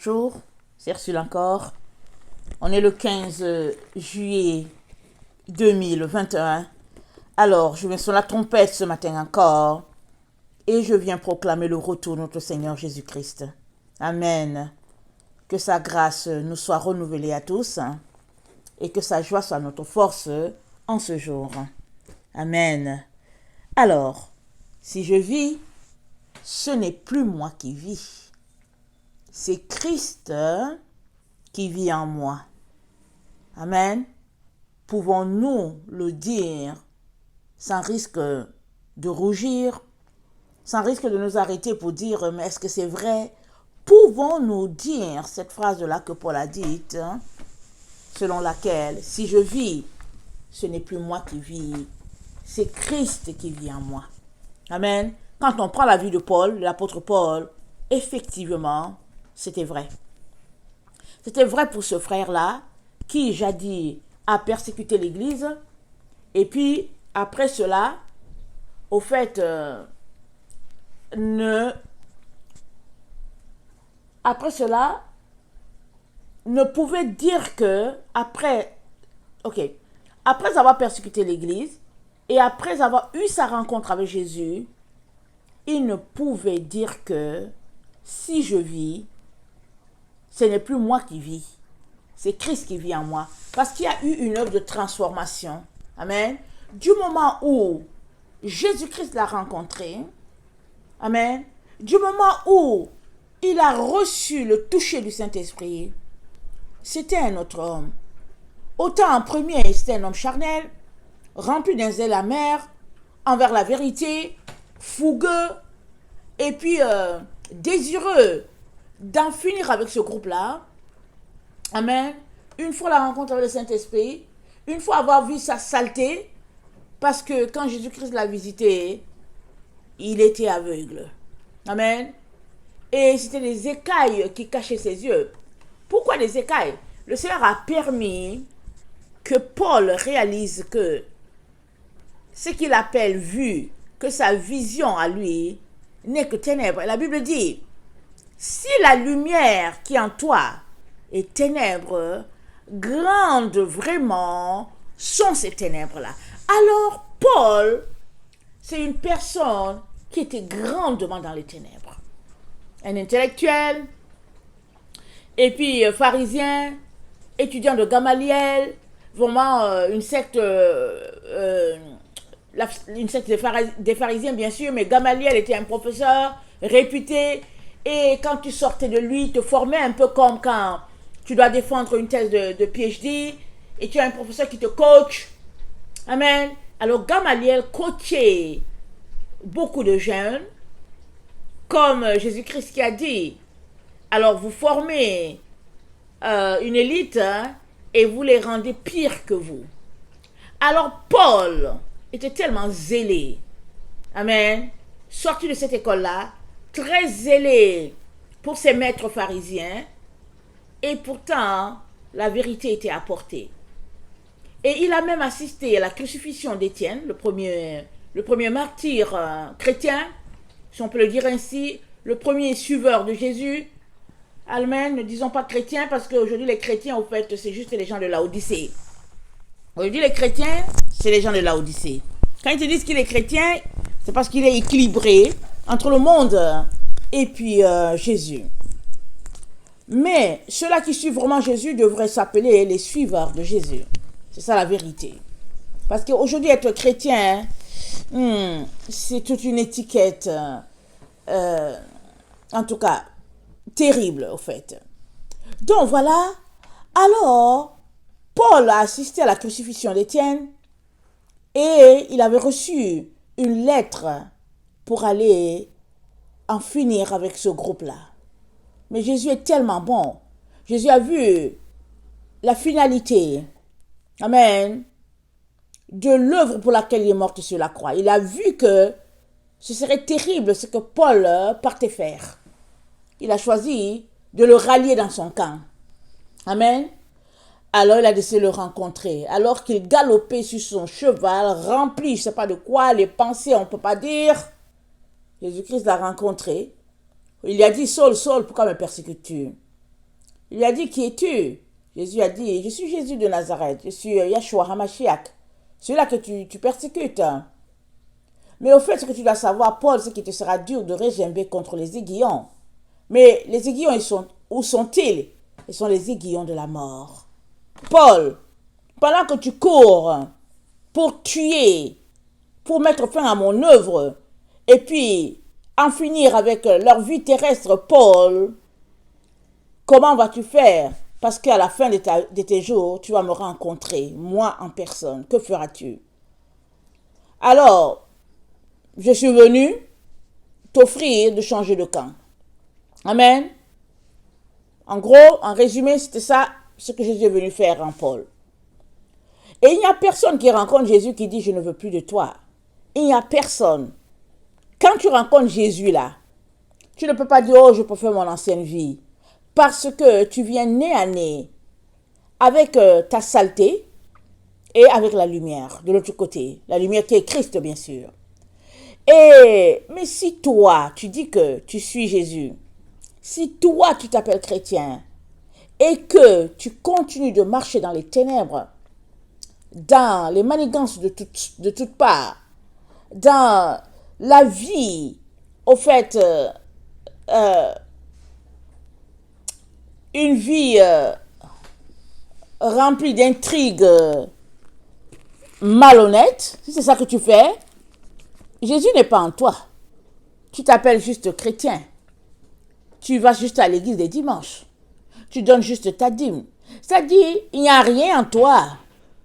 Bonjour, c'est Ursule encore. On est le 15 juillet 2021. Alors, je viens sur la trompette ce matin encore et je viens proclamer le retour de notre Seigneur Jésus-Christ. Amen. Que sa grâce nous soit renouvelée à tous et que sa joie soit notre force en ce jour. Amen. Alors, si je vis, ce n'est plus moi qui vis. C'est Christ qui vit en moi. Amen. Pouvons-nous le dire sans risque de rougir, sans risque de nous arrêter pour dire, mais est-ce que c'est vrai? Pouvons-nous dire cette phrase-là que Paul a dite, selon laquelle, si je vis, ce n'est plus moi qui vis, c'est Christ qui vit en moi. Amen. Quand on prend la vie de Paul, l'apôtre Paul, effectivement, c'était vrai. C'était vrai pour ce frère-là, qui jadis a persécuté l'Église, et puis après cela, au fait, après cela, ne pouvait dire que, après avoir persécuté l'Église, et après avoir eu sa rencontre avec Jésus, il ne pouvait dire que, si je vis, ce n'est plus moi qui vis, c'est Christ qui vit en moi. Parce qu'il y a eu une œuvre de transformation. Amen. Du moment où Jésus-Christ l'a rencontré, amen, du moment où il a reçu le toucher du Saint-Esprit, c'était un autre homme. Autant en premier, c'était un homme charnel, rempli d'un zèle amer, envers la vérité, fougueux, et puis désireux d'en finir avec ce groupe-là. Amen. Une fois la rencontre avec le Saint-Esprit, une fois avoir vu sa saleté, parce que quand Jésus-Christ l'a visité, il était aveugle. Amen. Et c'était des écailles qui cachaient ses yeux. Pourquoi des écailles? Le Seigneur a permis que Paul réalise que ce qu'il appelle vue, que sa vision à lui n'est que ténèbres. Et la Bible dit, si la lumière qui est en toi est ténèbres, grandes vraiment sont ces ténèbres-là. Alors Paul, c'est une personne qui était grandement dans les ténèbres. Un intellectuel, et puis pharisien, étudiant de Gamaliel, vraiment une secte des pharisiens bien sûr, mais Gamaliel était un professeur réputé, et quand tu sortais de lui, il te formait un peu comme quand tu dois défendre une thèse de PhD, et tu as un professeur qui te coach. Amen. Alors Gamaliel coachait beaucoup de jeunes, comme Jésus-Christ qui a dit, alors vous formez une élite et vous les rendez pires que vous. Alors Paul était tellement zélé, amen, sorti de cette école-là, très zélé pour ses maîtres pharisiens, et pourtant la vérité était apportée. Et il a même assisté à la crucifixion d'Étienne, le premier martyr chrétien, si on peut le dire ainsi, le premier suiveur de Jésus. Amen, ne disons pas chrétien, parce qu'aujourd'hui les chrétiens, au fait, c'est juste les gens de Laodicée. Aujourd'hui les chrétiens, c'est les gens de Laodicée. Quand ils te disent qu'il est chrétien, c'est parce qu'il est équilibré entre le monde et puis Jésus. Mais ceux-là qui suivent vraiment Jésus devraient s'appeler les suiveurs de Jésus. C'est ça la vérité. Parce qu'aujourd'hui, être chrétien, c'est toute une étiquette, en tout cas, terrible, au fait. Donc voilà, alors, Paul a assisté à la crucifixion d'Étienne et il avait reçu une lettre pour aller en finir avec ce groupe-là. Mais Jésus est tellement bon. Jésus a vu la finalité, amen, de l'œuvre pour laquelle il est mort sur la croix. Il a vu que ce serait terrible ce que Paul partait faire. Il a choisi de le rallier dans son camp. Amen. Alors il a décidé de le rencontrer. Alors qu'il galopait sur son cheval, rempli, je ne sais pas de quoi, les pensées, on ne peut pas dire. Jésus-Christ l'a rencontré. Il lui a dit, Saul, Saul, pourquoi me persécutes-tu? Il lui a dit, qui es-tu? Jésus a dit, je suis Jésus de Nazareth, je suis Yahshua HaMashiach, celui-là que tu persécutes. Mais au fait, ce que tu dois savoir, Paul, c'est qu'il te sera dur de régimber contre les aiguillons. Mais les aiguillons, où sont-ils? Ils sont les aiguillons de la mort. Paul, pendant que tu cours pour tuer, pour mettre fin à mon œuvre, et puis en finir avec leur vie terrestre, Paul, comment vas-tu faire? Parce qu'à la fin de tes jours, tu vas me rencontrer, moi en personne. Que feras-tu? Alors, je suis venu t'offrir de changer de camp. Amen. En gros, en résumé, c'était ça ce que Jésus est venu faire en Paul. Et il n'y a personne qui rencontre Jésus qui dit « je ne veux plus de toi ». Il n'y a personne. Quand tu rencontres Jésus là, tu ne peux pas dire « oh, je préfère mon ancienne vie ». Parce que tu viens nez à nez avec ta saleté et avec la lumière de l'autre côté. La lumière qui est Christ, bien sûr. Mais si toi, tu dis que tu suis Jésus, si toi, tu t'appelles chrétien et que tu continues de marcher dans les ténèbres, dans les manigances de toutes parts, dans la vie, au fait, une vie remplie d'intrigues malhonnêtes, si c'est ça que tu fais, Jésus n'est pas en toi. Tu t'appelles juste chrétien. Tu vas juste à l'église les dimanches. Tu donnes juste ta dîme. C'est-à-dire, il n'y a rien en toi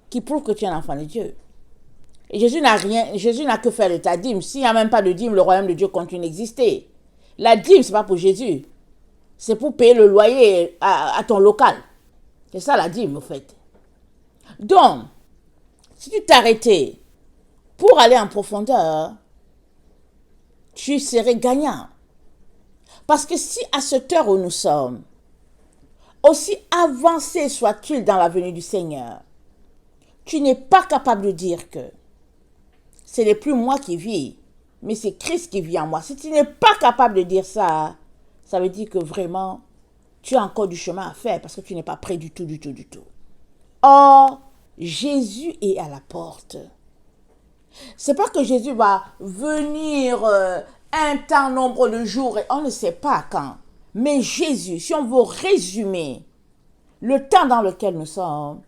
qui prouve que tu es un enfant de Dieu. Et Jésus n'a que faire de ta dîme. S'il n'y a même pas de dîme, le royaume de Dieu continue d'exister. La dîme, ce n'est pas pour Jésus. C'est pour payer le loyer à ton local. C'est ça la dîme, au fait. Donc, si tu t'arrêtais pour aller en profondeur, tu serais gagnant. Parce que si à cette heure où nous sommes, aussi avancé soit-il dans la venue du Seigneur, tu n'es pas capable de dire que ce n'est plus moi qui vis, mais c'est Christ qui vit en moi. Si tu n'es pas capable de dire ça, ça veut dire que vraiment, tu as encore du chemin à faire parce que tu n'es pas prêt du tout, du tout, du tout. Or, Jésus est à la porte. C'est pas que Jésus va venir un temps, nombre de jours, et on ne sait pas quand. Mais Jésus, si on veut résumer le temps dans lequel nous sommes,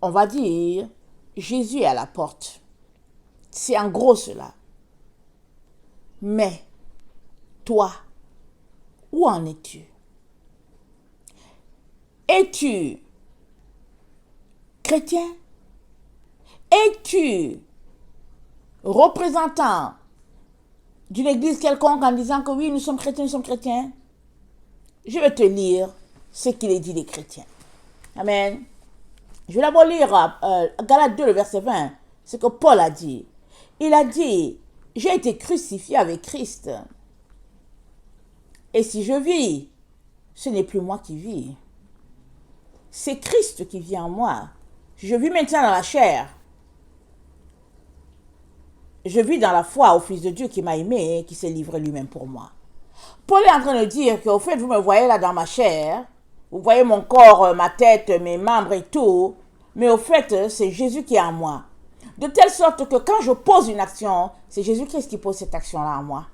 on va dire, Jésus est à la porte. C'est en gros cela. Mais, toi, où en es-tu? Es-tu chrétien? Es-tu représentant d'une église quelconque en disant que oui, nous sommes chrétiens, nous sommes chrétiens? Je vais te lire ce qu'il est dit des chrétiens. Amen. Je vais d'abord lire Galates 2, le verset 20, ce que Paul a dit. Il a dit, j'ai été crucifié avec Christ. Et si je vis, ce n'est plus moi qui vis. C'est Christ qui vit en moi. Je vis maintenant dans la chair. Je vis dans la foi au Fils de Dieu qui m'a aimé et qui s'est livré lui-même pour moi. Paul est en train de dire qu'au fait, vous me voyez là dans ma chair, vous voyez mon corps, ma tête, mes membres et tout, mais au fait, c'est Jésus qui est en moi. De telle sorte que quand je pose une action, c'est Jésus-Christ qui pose cette action-là en moi.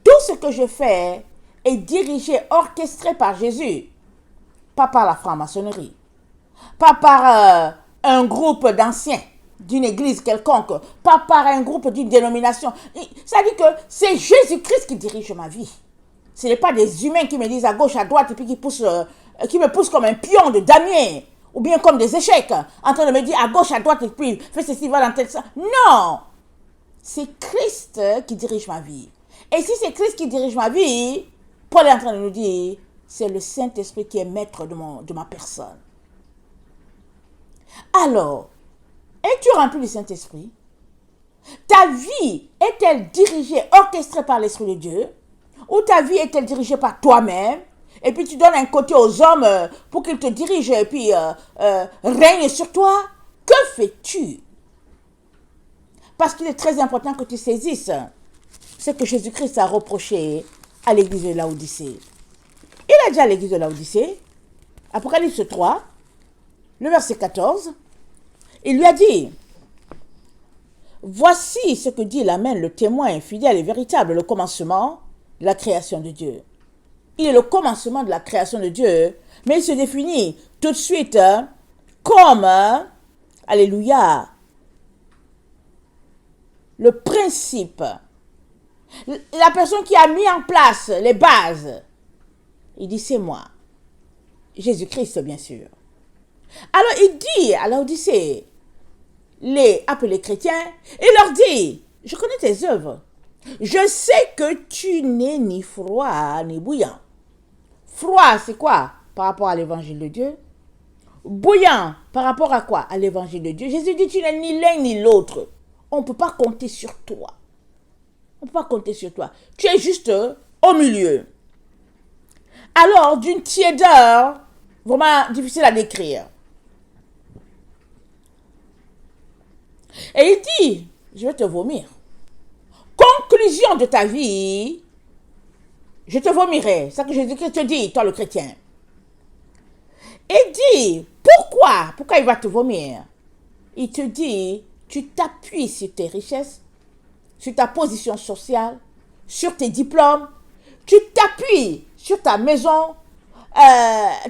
Tout ce que je fais est dirigé, orchestré par Jésus, pas par la franc-maçonnerie, pas par un groupe d'anciens d'une église quelconque, pas par un groupe d'une dénomination. Ça dit que c'est Jésus-Christ qui dirige ma vie. Ce n'est pas des humains qui me disent à gauche, à droite, et puis qui me poussent comme un pion de damier, ou bien comme des échecs, en train de me dire à gauche, à droite, et puis fais ceci, va dans tel sens. Non! C'est Christ qui dirige ma vie. Et si c'est Christ qui dirige ma vie, Paul est en train de nous dire, c'est le Saint-Esprit qui est maître de ma personne. Alors, es-tu rempli du Saint-Esprit? Ta vie est-elle dirigée, orchestrée par l'Esprit de Dieu? Ou ta vie est-elle dirigée par toi-même? Et puis tu donnes un côté aux hommes pour qu'ils te dirigent et puis règnent sur toi? Que fais-tu? Parce qu'il est très important que tu saisisses ce que Jésus-Christ a reproché à l'église de Laodicée. Il a dit à l'église de Laodicée, Apocalypse 3, le verset 14, il lui a dit, voici ce que dit l'Amen, le témoin fidèle et véritable, le commencement de la création de Dieu. Il est le commencement de la création de Dieu, mais il se définit tout de suite comme, alléluia, le principe, la personne qui a mis en place les bases. Il dit, c'est moi. Jésus-Christ, bien sûr. Alors, il dit à Laodicée, les appelés chrétiens, il leur dit, je connais tes œuvres. Je sais que tu n'es ni froid ni bouillant. Froid, c'est quoi par rapport à l'évangile de Dieu? Bouillant, par rapport à quoi? À l'évangile de Dieu. Jésus dit, tu n'es ni l'un ni l'autre. On ne peut pas compter sur toi. On ne peut pas compter sur toi. Tu es juste au milieu. Alors, d'une tiédeur, vraiment difficile à décrire. Et il dit, je vais te vomir. Conclusion de ta vie, je te vomirai. C'est ça que Jésus-Christ te dit, toi le chrétien. Et dit, pourquoi? Pourquoi il va te vomir? Il te dit, tu t'appuies sur tes richesses, sur ta position sociale, sur tes diplômes, tu t'appuies sur ta maison,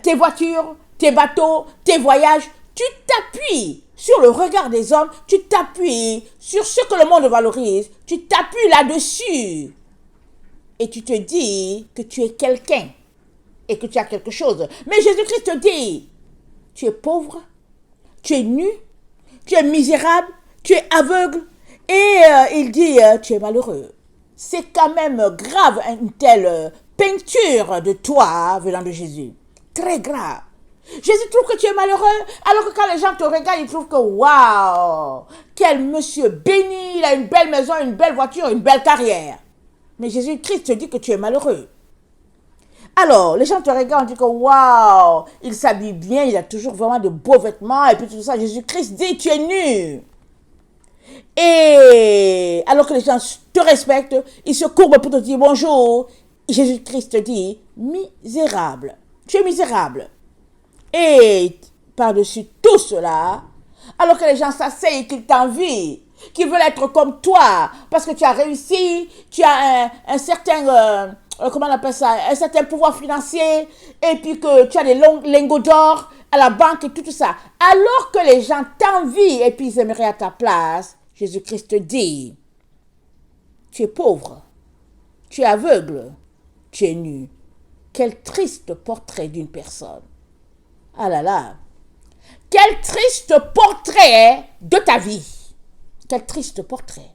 tes voitures, tes bateaux, tes voyages, tu t'appuies sur le regard des hommes, tu t'appuies sur ce que le monde valorise, tu t'appuies là-dessus. Et tu te dis que tu es quelqu'un et que tu as quelque chose. Mais Jésus-Christ te dit, tu es pauvre, tu es nu, tu es misérable, tu es aveugle. Et il dit, tu es malheureux. C'est quand même grave une telle peinture de toi venant de Jésus. Très grave. Jésus trouve que tu es malheureux, alors que quand les gens te regardent, ils trouvent que waouh, quel monsieur béni, il a une belle maison, une belle voiture, une belle carrière. Mais Jésus-Christ te dit que tu es malheureux. Alors, les gens te regardent, on dit que waouh, il s'habille bien, il a toujours vraiment de beaux vêtements, et puis tout ça. Jésus-Christ dit, tu es nu. Et alors que les gens te respectent, ils se courbent pour te dire bonjour. Jésus-Christ te dit, misérable. Tu es misérable. Et par-dessus tout cela, alors que les gens s'asseyent et qu'ils t'envient, qu'ils veulent être comme toi, parce que tu as réussi, tu as un certain, comment on appelle ça, un certain pouvoir financier, et puis que tu as des lingots d'or à la banque et tout ça. Alors que les gens t'envient et puis ils aimeraient à ta place, Jésus-Christ te dit, tu es pauvre, tu es aveugle, tu es nu. Quel triste portrait d'une personne. Ah là là. Quel triste portrait de ta vie. Quel triste portrait.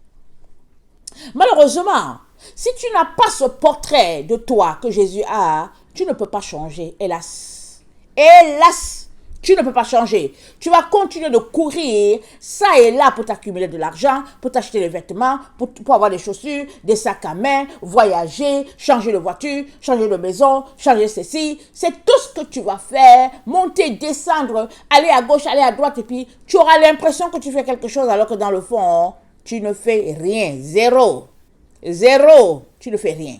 Malheureusement, si tu n'as pas ce portrait de toi que Jésus a, tu ne peux pas changer, hélas. Hélas, tu ne peux pas changer. Tu vas continuer de courir ça et là pour t'accumuler de l'argent, pour t'acheter des vêtements, pour avoir des chaussures, des sacs à main, voyager, changer de voiture, changer de maison, changer ceci. C'est tout ce que tu vas faire, monter, descendre, aller à gauche, aller à droite, et puis tu auras l'impression que tu fais quelque chose alors que dans le fond, tu ne fais rien. Zéro. Zéro. Tu ne fais rien.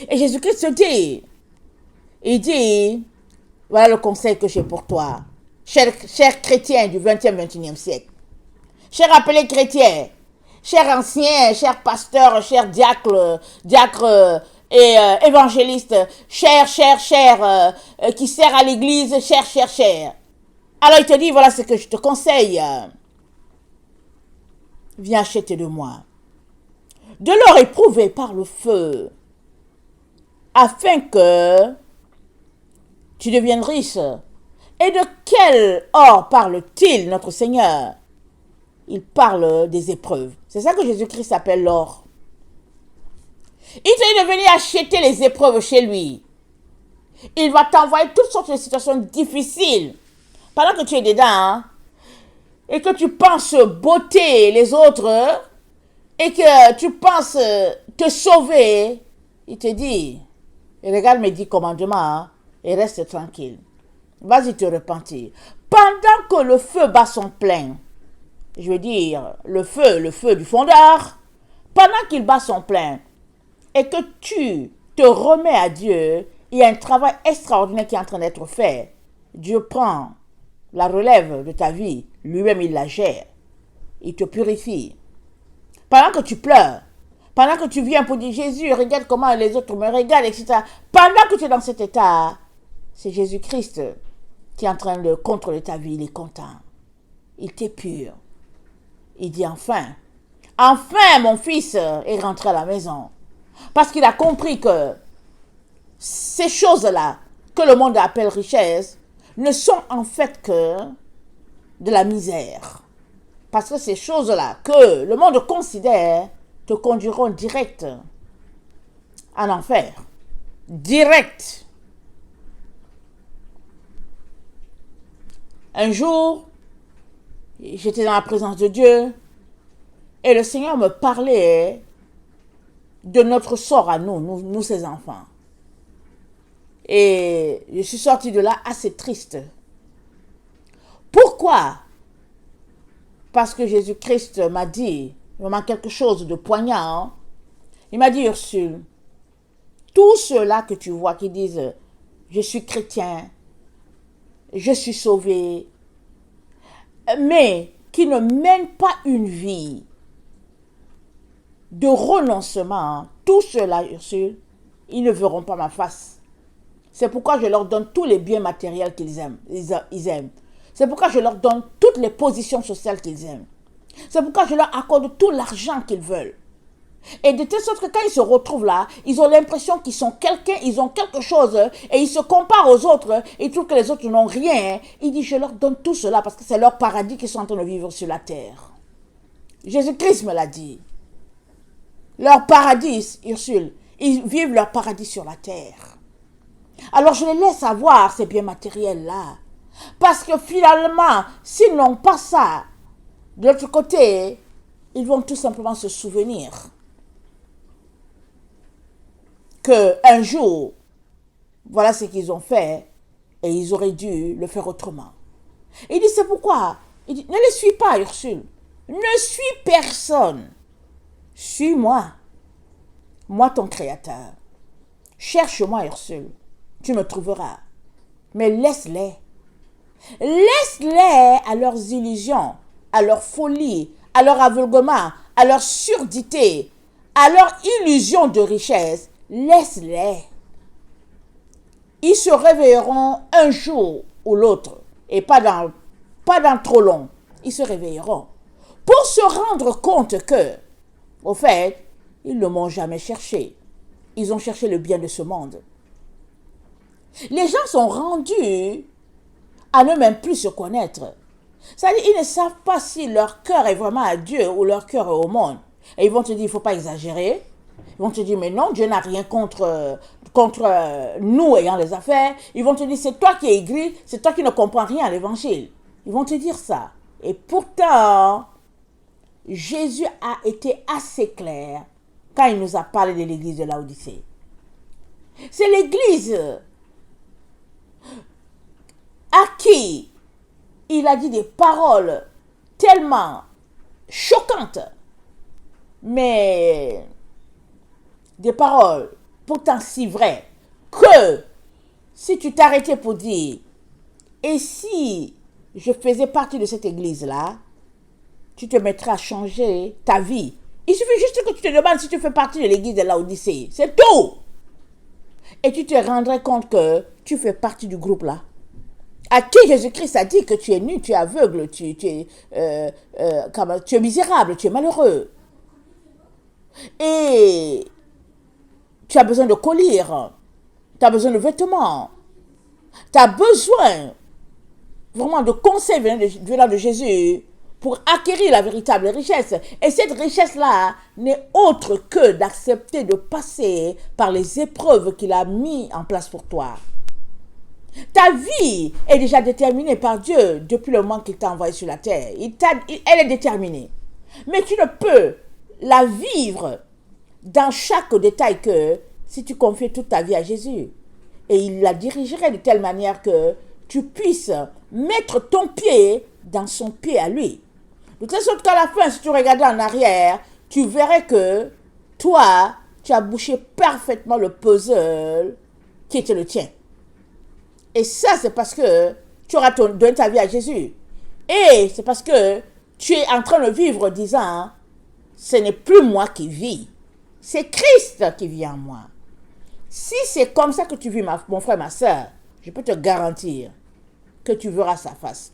Et Jésus-Christ se dit, il dit, voilà le conseil que j'ai pour toi, cher chrétien du 20e, 21e siècle, cher appelé chrétien, cher ancien, cher pasteur, cher diacre et évangéliste, cher, qui sert à l'église, cher. Alors il te dit, voilà ce que je te conseille. Viens acheter de moi de l'or éprouvé par le feu, afin que tu deviennes riche. Et de quel or parle-t-il, notre Seigneur? Il parle des épreuves. C'est ça que Jésus-Christ appelle l'or. Il te dit de venir acheter les épreuves chez lui. Il va t'envoyer toutes sortes de situations difficiles. Pendant que tu es dedans, hein, et que tu penses botter les autres, et que tu penses te sauver, il te dit, regarde mes 10 commandements, hein, et reste tranquille. Vas-y te repentir. Pendant que le feu bat son plein, je veux dire, le feu du fondeur, pendant qu'il bat son plein, et que tu te remets à Dieu, il y a un travail extraordinaire qui est en train d'être fait. Dieu prend la relève de ta vie, lui-même il la gère. Il te purifie. Pendant que tu pleures, pendant que tu viens pour dire Jésus, regarde comment les autres me regardent, etc. Pendant que tu es dans cet état, c'est Jésus-Christ qui est en train de contrôler ta vie, il est content. Il t'épure. Il dit enfin, enfin mon fils est rentré à la maison. Parce qu'il a compris que ces choses-là, que le monde appelle richesse, ne sont en fait que de la misère. Parce que ces choses-là, que le monde considère, te conduiront direct en enfer. Direct. Un jour, j'étais dans la présence de Dieu et le Seigneur me parlait de notre sort à nous ses enfants. Et je suis sortie de là assez triste. Pourquoi? Parce que Jésus-Christ m'a dit, vraiment quelque chose de poignant. Il m'a dit, Ursule, tous ceux-là que tu vois qui disent, je suis chrétien, je suis sauvé, mais qui ne mènent pas une vie de renoncement, tous ceux-là, Ursule, ils ne verront pas ma face. C'est pourquoi je leur donne tous les biens matériels qu'ils aiment. Ils aiment. C'est pourquoi je leur donne toutes les positions sociales qu'ils aiment. C'est pourquoi je leur accorde tout l'argent qu'ils veulent. Et de telle sorte que quand ils se retrouvent là, ils ont l'impression qu'ils sont quelqu'un, ils ont quelque chose, et ils se comparent aux autres, et ils trouvent que les autres n'ont rien. Il dit, je leur donne tout cela parce que c'est leur paradis qu'ils sont en train de vivre sur la terre. Jésus-Christ me l'a dit. Leur paradis, Ursule, ils vivent leur paradis sur la terre. Alors je les laisse avoir ces biens matériels-là. Parce que finalement, s'ils n'ont pas ça, de l'autre côté, ils vont tout simplement se souvenir qu'un jour, voilà ce qu'ils ont fait et ils auraient dû le faire autrement. Il dit, c'est pourquoi. Il dit, ne les suis pas, Ursule. Ne suis personne. Suis-moi. Moi, ton créateur. Cherche-moi, Ursule. Tu me trouveras. Mais laisse-les. Laisse-les à leurs illusions, à leur folie, à leur aveuglement, à leur surdité, à leur illusion de richesse. Laisse-les. Ils se réveilleront un jour ou l'autre, et pas dans trop long. Ils se réveilleront pour se rendre compte que, au fait, ils ne m'ont jamais cherché. Ils ont cherché le bien de ce monde. Les gens sont rendus à ne même plus se connaître. C'est-à-dire, ils ne savent pas si leur cœur est vraiment à Dieu ou leur cœur est au monde. Et ils vont te dire, il ne faut pas exagérer. Ils vont te dire, mais non, Dieu n'a rien contre nous ayant les affaires. Ils vont te dire, c'est toi qui es aigri, c'est toi qui ne comprends rien à l'évangile. Ils vont te dire ça. Et pourtant, Jésus a été assez clair quand il nous a parlé de l'église de Laodicée. C'est l'église à qui il a dit des paroles tellement choquantes, mais des paroles pourtant si vraies, que si tu t'arrêtais pour dire, et si je faisais partie de cette église-là, tu te mettrais à changer ta vie. Il suffit juste que tu te demandes si tu fais partie de l'église de Laodicée. C'est tout. Et tu te rendrais compte que tu fais partie du groupe-là. À qui Jésus-Christ a dit que tu es nu, tu es aveugle, tu es misérable, tu es malheureux. Et tu as besoin de collier, tu as besoin de vêtements, tu as besoin vraiment de conseils venant de Jésus pour acquérir la véritable richesse. Et cette richesse-là n'est autre que d'accepter de passer par les épreuves qu'il a mis en place pour toi. Ta vie est déjà déterminée par Dieu depuis le moment qu'il t'a envoyé sur la terre. Elle est déterminée. Mais tu ne peux la vivre dans chaque détail que si tu confies toute ta vie à Jésus. Et il la dirigerait de telle manière que tu puisses mettre ton pied dans son pied à lui. De telle sorte qu'à la fin, si tu regardais en arrière, tu verrais que toi, tu as bouché parfaitement le puzzle qui était le tien. Et ça, c'est parce que tu auras donné ta vie à Jésus. Et c'est parce que tu es en train de vivre disant, ce n'est plus moi qui vis, c'est Christ qui vit en moi. Si c'est comme ça que tu vis, mon frère, ma soeur, je peux te garantir que tu verras sa face.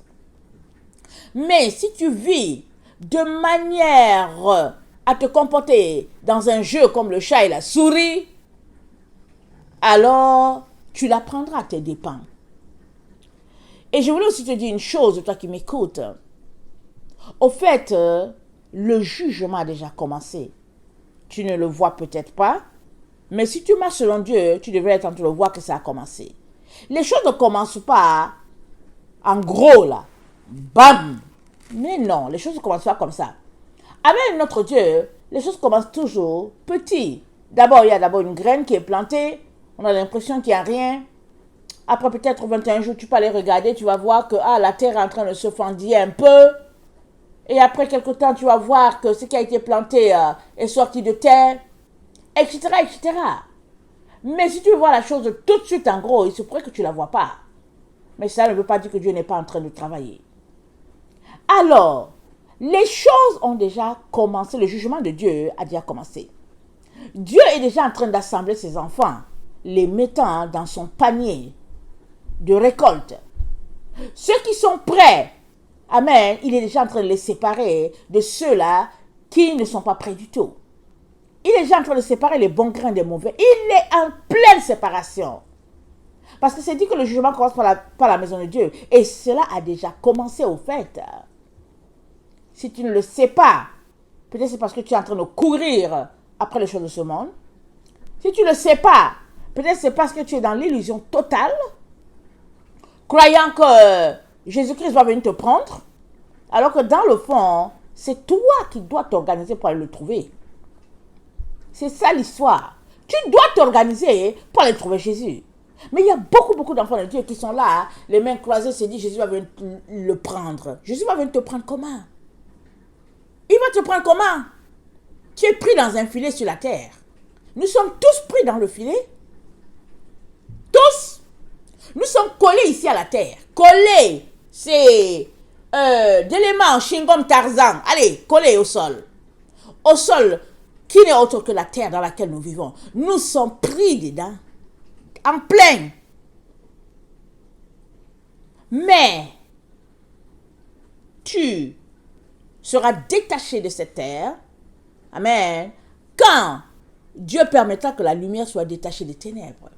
Mais si tu vis de manière à te comporter dans un jeu comme le chat et la souris, alors tu l'apprendras à tes dépens. Et je voulais aussi te dire une chose, toi qui m'écoutes. Au fait, le jugement a déjà commencé. Tu ne le vois peut-être pas, mais si tu marches selon Dieu, tu devrais être en train de voir que ça a commencé. Les choses ne commencent pas en gros là. Bam! Mais non, les choses ne commencent pas comme ça. Avec notre Dieu, les choses commencent toujours petit. D'abord, il y a d'abord une graine qui est plantée. On a l'impression qu'il n'y a rien. Après peut-être 21 jours, tu peux aller regarder, tu vas voir que la terre est en train de se fendiller un peu. Et après quelque temps, tu vas voir que ce qui a été planté est sorti de terre, etc., etc. Mais si tu veux voir la chose tout de suite en gros, il se pourrait que tu ne la vois pas. Mais ça ne veut pas dire que Dieu n'est pas en train de travailler. Alors, les choses ont déjà commencé, le jugement de Dieu a déjà commencé. Dieu est déjà en train d'assembler ses enfants, les mettant dans son panier de récolte. Ceux qui sont prêts, amen, il est déjà en train de les séparer de ceux-là qui ne sont pas prêts du tout. Il est déjà en train de séparer les bons grains des mauvais. Il est en pleine séparation. Parce que c'est dit que le jugement commence par la maison de Dieu. Et cela a déjà commencé au fait. Si tu ne le sais pas, peut-être c'est parce que tu es en train de courir après les choses de ce monde. Si tu ne le sais pas, peut-être c'est parce que tu es dans l'illusion totale, croyant que Jésus-Christ va venir te prendre, alors que dans le fond, c'est toi qui dois t'organiser pour aller le trouver. C'est ça l'histoire. Tu dois t'organiser pour aller trouver Jésus. Mais il y a beaucoup d'enfants de Dieu qui sont là, les mains croisées, se disent Jésus va venir le prendre. Jésus va venir te prendre comment? Il va te prendre comment? Tu es pris dans un filet sur la terre. Nous sommes tous pris dans le filet. Tous. Nous sommes collés ici à la terre. Collés. C'est d'éléments chewing-gum Tarzan. Allez, collés au sol. Au sol qui n'est autre que la terre dans laquelle nous vivons. Nous sommes pris dedans. En plein. Mais tu seras détaché de cette terre. Amen. Quand Dieu permettra que la lumière soit détachée des ténèbres.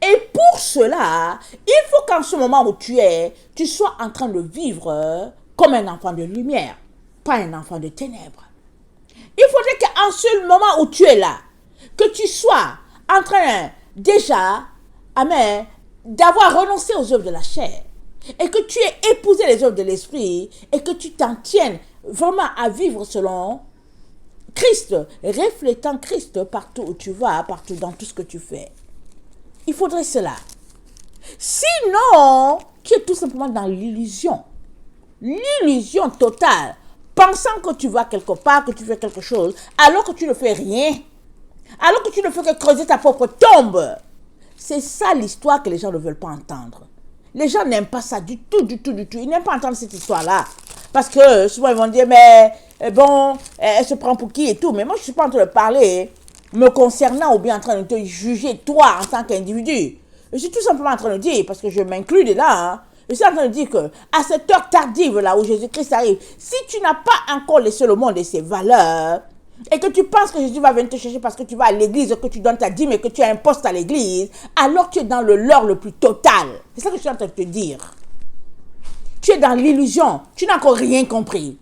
Et pour cela, il faut qu'en ce moment où tu sois en train de vivre comme un enfant de lumière, pas un enfant de ténèbres. Il faudrait qu'en ce moment où tu es là, que tu sois en train déjà, amen, d'avoir renoncé aux œuvres de la chair. Et que tu aies épousé les œuvres de l'esprit et que tu t'en tiennes vraiment à vivre selon Christ, reflétant Christ partout où tu vas, partout dans tout ce que tu fais. Il faudrait cela. Sinon, tu es tout simplement dans l'illusion. L'illusion totale. Pensant que tu vas quelque part, que tu fais quelque chose, alors que tu ne fais rien. Alors que tu ne fais que creuser ta propre tombe. C'est ça l'histoire que les gens ne veulent pas entendre. Les gens n'aiment pas ça du tout. Ils n'aiment pas entendre cette histoire-là. Parce que souvent ils vont dire, mais bon, elle se prend pour qui et tout. Mais moi, je ne suis pas en train de parler me concernant ou bien en train de te juger toi en tant qu'individu. Je suis tout simplement en train de dire, parce que je m'inclus dedans, hein, je suis en train de dire que à cette heure tardive là où Jésus-Christ arrive, si tu n'as pas encore laissé le monde et ses valeurs, et que tu penses que Jésus va venir te chercher parce que tu vas à l'église, que tu donnes ta dîme et que tu as un poste à l'église, alors tu es dans le leurre le plus total. C'est ça que je suis en train de te dire. Tu es dans l'illusion. Tu n'as encore rien compris.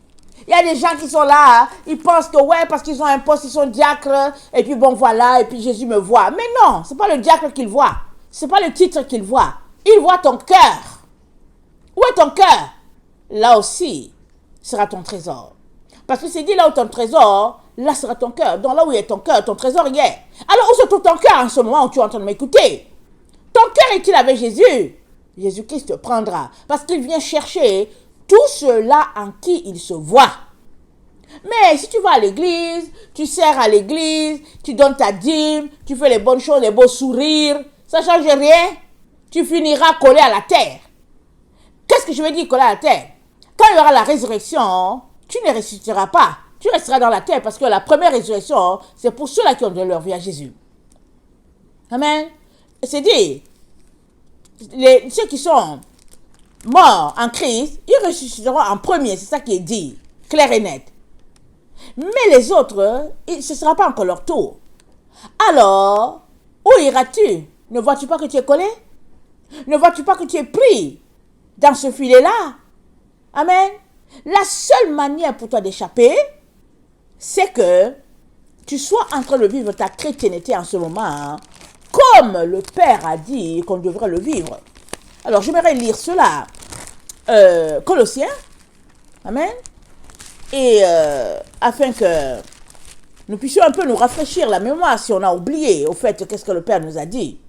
Il y a des gens qui sont là, ils pensent que ouais, parce qu'ils ont un poste, ils sont diacres, et puis bon voilà, et puis Jésus me voit. Mais non, c'est pas le diacre qu'il voit. C'est pas le titre qu'il voit. Il voit ton cœur. Où est ton cœur? Là aussi sera ton trésor. Parce que c'est dit là où ton trésor, là sera ton cœur. Donc là où il est ton cœur, ton trésor y est. Alors où se trouve ton cœur en ce moment où tu es en train de m'écouter? Ton cœur est-il avec Jésus? Jésus-Christ te prendra. Parce qu'il vient chercher tout cela en qui il se voit. Mais si tu vas à l'église, tu sers à l'église, tu donnes ta dîme, tu fais les bonnes choses, les beaux sourires, ça ne change rien. Tu finiras collé à la terre. Qu'est-ce que je veux dire collé à la terre? Quand il y aura la résurrection, tu ne ressusciteras pas. Tu resteras dans la terre parce que la première résurrection, c'est pour ceux-là qui ont donné leur vie à Jésus. Amen. C'est dit, ceux qui sont morts en Christ, ils ressusciteront en premier. C'est ça qui est dit, clair et net. Mais les autres, ce ne sera pas encore leur tour. Alors, où iras-tu? Ne vois-tu pas que tu es collé? Ne vois-tu pas que tu es pris dans ce filet-là? Amen. La seule manière pour toi d'échapper, c'est que tu sois en train de vivre ta chrétienté en ce moment, hein, comme le Père a dit qu'on devrait le vivre. Alors, j'aimerais lire cela. Colossiens. Amen. Et afin que nous puissions un peu nous rafraîchir la mémoire si on a oublié au fait qu'est-ce que le Père nous a dit.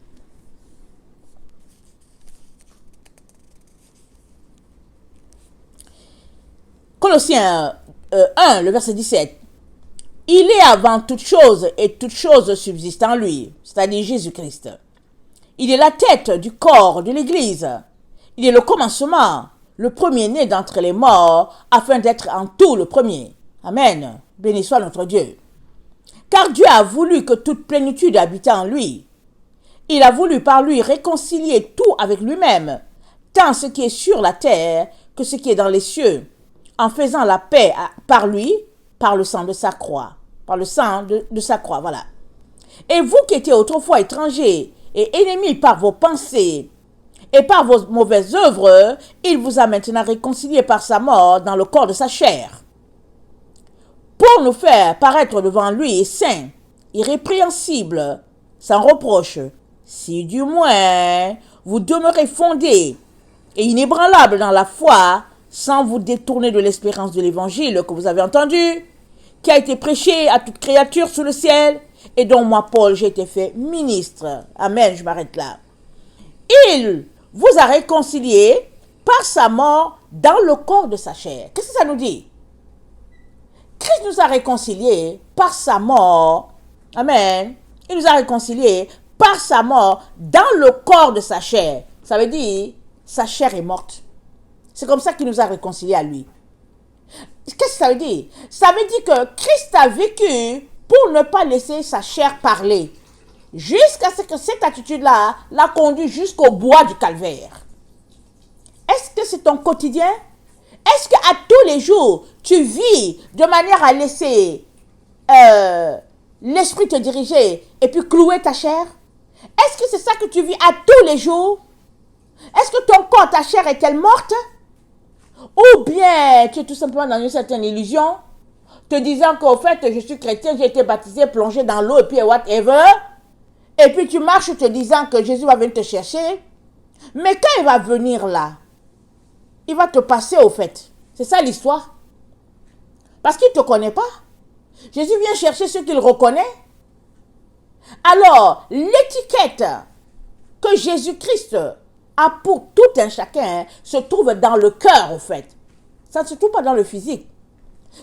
Colossiens 1, le verset 17. Il est avant toute chose et toute chose subsiste en lui, c'est-à-dire Jésus-Christ. Il est la tête du corps de l'Église. Il est le commencement, le premier-né d'entre les morts, afin d'être en tout le premier. Amen. Béni soit notre Dieu. Car Dieu a voulu que toute plénitude habite en lui. Il a voulu par lui réconcilier tout avec lui-même, tant ce qui est sur la terre que ce qui est dans les cieux, en faisant la paix par lui, par le sang de sa croix. Par le sang de sa croix, voilà. Et vous qui étiez autrefois étrangers et ennemis par vos pensées et par vos mauvaises œuvres, il vous a maintenant réconciliés par sa mort dans le corps de sa chair, pour nous faire paraître devant lui saints, irrépréhensibles, sans reproche, si du moins vous demeurez fondés et inébranlables dans la foi, sans vous détourner de l'espérance de l'évangile que vous avez entendu, qui a été prêché à toute créature sous le ciel, et dont moi, Paul, j'ai été fait ministre. Amen, je m'arrête là. Il vous a réconciliés par sa mort dans le corps de sa chair. Qu'est-ce que ça nous dit? Christ nous a réconciliés par sa mort. Amen. Il nous a réconciliés par sa mort dans le corps de sa chair. Ça veut dire, sa chair est morte. C'est comme ça qu'il nous a réconciliés à lui. Qu'est-ce que ça veut dire? Ça veut dire que Christ a vécu pour ne pas laisser sa chair parler. Jusqu'à ce que cette attitude-là l'a conduit jusqu'au bois du calvaire. Est-ce que c'est ton quotidien? Est-ce qu'à tous les jours, tu vis de manière à laisser l'esprit te diriger et puis clouer ta chair? Est-ce que c'est ça que tu vis à tous les jours? Est-ce que ton corps, ta chair est-elle morte? Ou bien tu es tout simplement dans une certaine illusion, te disant qu'au fait, je suis chrétien, j'ai été baptisé, plongé dans l'eau et puis whatever. Et puis tu marches te disant que Jésus va venir te chercher. Mais quand il va venir là, il va te passer au fait. C'est ça l'histoire. Parce qu'il ne te connaît pas. Jésus vient chercher ceux qu'il reconnaît. Alors, l'étiquette que Jésus-Christ a pour tout un chacun se trouve dans le cœur, au fait. Ça ne se trouve pas dans le physique.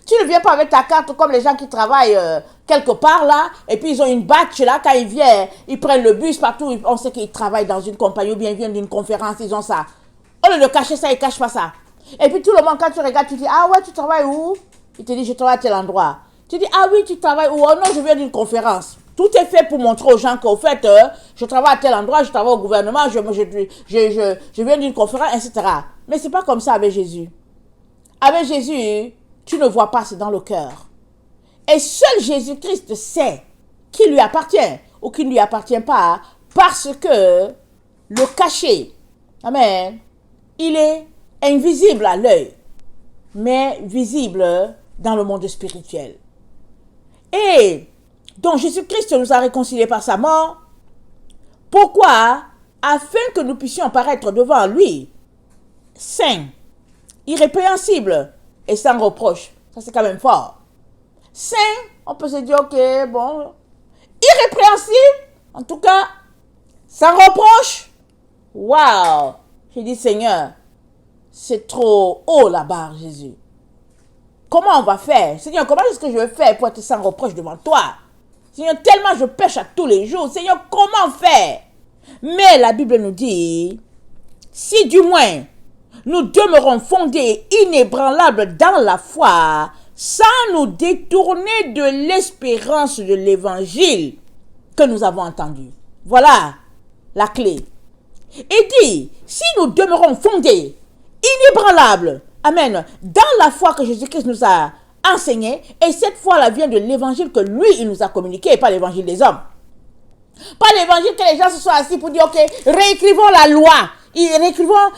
Tu ne viens pas avec ta carte comme les gens qui travaillent quelque part là, et puis ils ont une badge là, quand ils viennent, ils prennent le bus partout, on sait qu'ils travaillent dans une compagnie ou bien ils viennent d'une conférence, ils ont ça. Au lieu de cacher ça, ils ne cachent pas ça. Et puis tout le monde, quand tu regardes, tu dis, ah ouais, tu travailles où? Il te dit, je travaille à tel endroit. Tu dis, ah oui, tu travailles où? Oh non, je viens d'une conférence. Tout est fait pour montrer aux gens qu'au fait, je travaille à tel endroit, je travaille au gouvernement, je viens d'une conférence, etc. Mais ce n'est pas comme ça avec Jésus. Avec Jésus, tu ne vois pas, c'est dans le cœur. Et seul Jésus-Christ sait qui lui appartient ou qui ne lui appartient pas, parce que le cachet, amen, il est invisible à l'œil, mais visible dans le monde spirituel. Et donc Jésus-Christ nous a réconciliés par sa mort. Pourquoi? Afin que nous puissions paraître devant lui, saints, irrépréhensibles et sans reproche. Ça, c'est quand même fort. Saint, on peut se dire, ok, bon. Irrépréhensible, en tout cas, sans reproche. Waouh! J'ai dit, Seigneur, c'est trop haut la barre, Jésus. comment on va faire? Seigneur, comment est-ce que je vais faire pour être sans reproche devant toi? Seigneur, tellement je pêche à tous les jours. Seigneur, comment faire? Mais la Bible nous dit, si du moins nous demeurons fondés, inébranlables dans la foi, sans nous détourner de l'espérance de l'évangile que nous avons entendu. Voilà la clé. Et dit, si nous demeurons fondés, inébranlables, amen, dans la foi que Jésus-Christ nous a enseigné, et cette foi-là vient de l'évangile que lui, il nous a communiqué, et pas l'évangile des hommes. Pas l'évangile que les gens se sont assis pour dire, ok, réécrivons la loi, réécrivons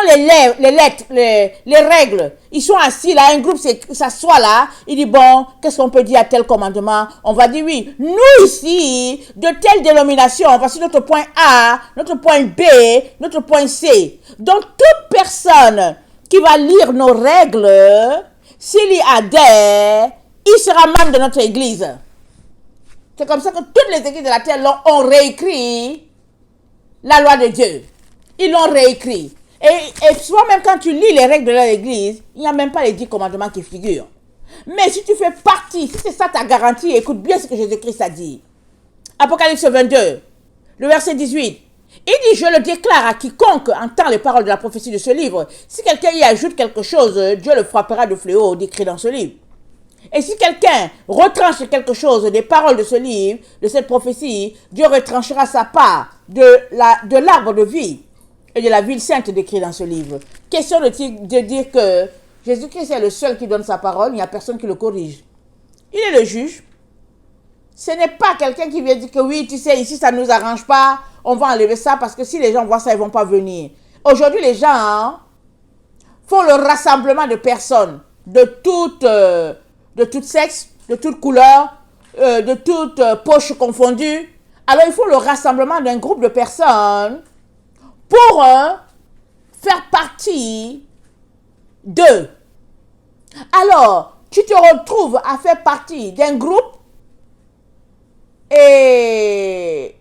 les lettres, les règles. Ils sont assis là, un groupe s'assoit là, il dit, bon, qu'est-ce qu'on peut dire à tel commandement? On va dire, oui, nous ici, de telle dénomination, voici notre point A, notre point B, notre point C. Donc, toute personne qui va lire nos règles, s'il y adhère, il sera membre de notre église. C'est comme ça que toutes les églises de la terre ont réécrit la loi de Dieu. Ils l'ont réécrit. Et souvent même quand tu lis les règles de leur église, il n'y a même pas les 10 commandements qui figurent. Mais si tu fais partie, si c'est ça ta garantie, écoute bien ce que Jésus-Christ a dit. Apocalypse 22, le verset 18. Il dit, je le déclare à quiconque entend les paroles de la prophétie de ce livre. Si quelqu'un y ajoute quelque chose, Dieu le frappera de fléau décrit dans ce livre. Et si quelqu'un retranche quelque chose des paroles de ce livre, de cette prophétie, Dieu retranchera sa part de l'arbre de vie et de la ville sainte décrit dans ce livre. Question de dire que Jésus-Christ est le seul qui donne sa parole, il n'y a personne qui le corrige. Il est le juge. Ce n'est pas quelqu'un qui vient dire que oui, tu sais, ici ça ne nous arrange pas, on va enlever ça parce que si les gens voient ça, ils ne vont pas venir. Aujourd'hui, les gens font le rassemblement de personnes de tout sexe, de toute couleur, de toute poche confondue. Alors, il faut le rassemblement d'un groupe de personnes pour faire partie d'eux. Alors, tu te retrouves à faire partie d'un groupe et